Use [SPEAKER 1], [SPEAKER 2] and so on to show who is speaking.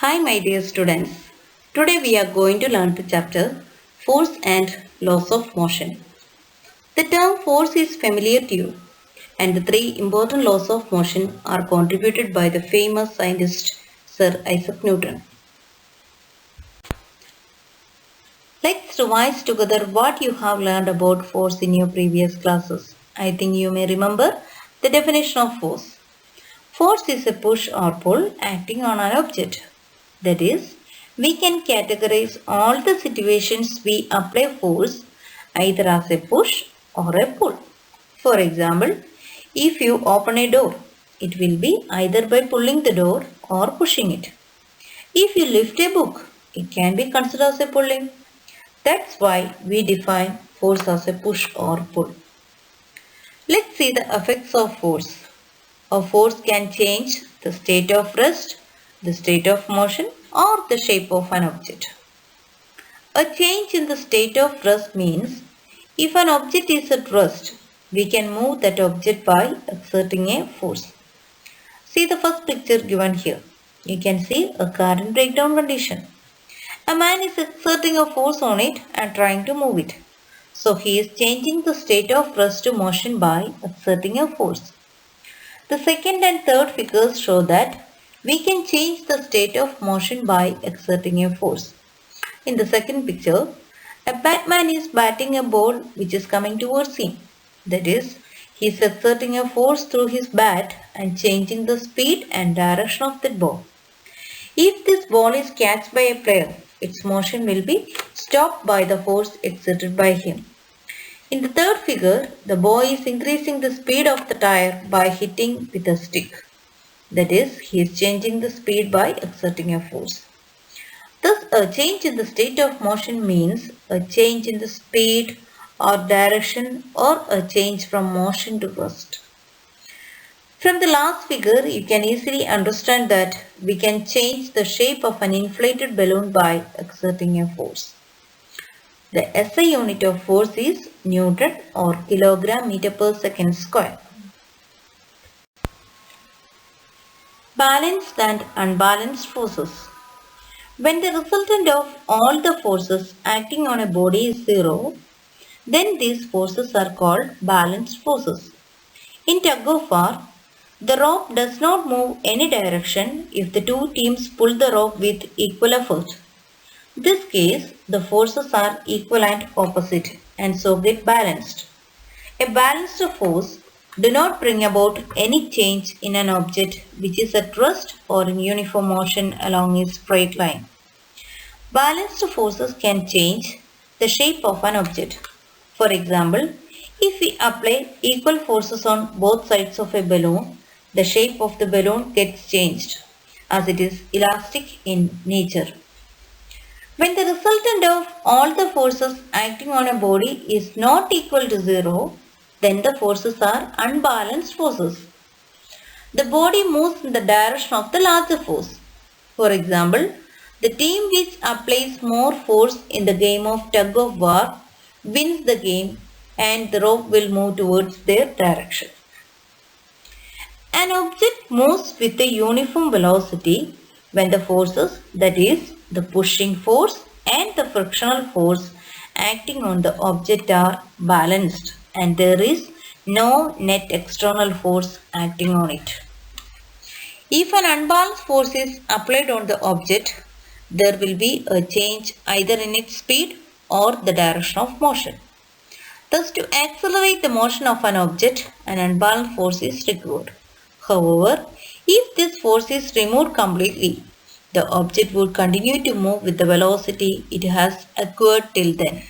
[SPEAKER 1] Hi, my dear students. Today we are going to learn the chapter Force and Laws of Motion. The term force is familiar to you, and the three important laws of motion are contributed by the famous scientist Sir Isaac Newton. Let's revise together what you have learned about force in your previous classes. I think you may remember the definition of force. Force is a push or pull acting on an object. That is, we can categorize all the situations we apply force either as a push or a pull. For example, if you open a door, it will be either by pulling the door or pushing it. If you lift a book, it can be considered as a pulling. That's why we define force as a push or pull. Let's see the effects of force. A force can change the state of rest, the state of motion, or the shape of an object. A change in the state of rest means if an object is at rest, we can move that object by exerting a force. See the first picture given here. You can see a car in breakdown condition. A man is exerting a force on it and trying to move it. So he is changing the state of rest to motion by exerting a force. The second and third figures show that we can change the state of motion by exerting a force. In the second picture, a batman is batting a ball which is coming towards him. That is, he is exerting a force through his bat and changing the speed and direction of that ball. If this ball is catched by a player, its motion will be stopped by the force exerted by him. In the third figure, the boy is increasing the speed of the tire by hitting with a stick. That is, he is changing the speed by exerting a force. Thus, a change in the state of motion means a change in the speed or direction or a change from motion to rest. From the last figure, you can easily understand that we can change the shape of an inflated balloon by exerting a force. The SI unit of force is Newton or kilogram meter per second square. Balanced and unbalanced forces. When the resultant of all the forces acting on a body is zero, then these forces are called balanced forces. In tug of war, the rope does not move any direction if the two teams pull the rope with equal effort. In this case, the forces are equal and opposite and so get balanced. A balanced force do not bring about any change in an object which is at rest or in uniform motion along a straight line. Balanced forces can change the shape of an object. For example, if we apply equal forces on both sides of a balloon, the shape of the balloon gets changed as it is elastic in nature. When the resultant of all the forces acting on a body is not equal to zero, then the forces are unbalanced forces. The body moves in the direction of the larger force. For example, the team which applies more force in the game of tug of war wins the game and the rope will move towards their direction. An object moves with a uniform velocity when the forces, that is, the pushing force and the frictional force acting on the object are balanced and there is no net external force acting on it. If an unbalanced force is applied on the object, there will be a change either in its speed or the direction of motion. Thus, to accelerate the motion of an object, an unbalanced force is required. However, if this force is removed completely, the object would continue to move with the velocity it has acquired till then.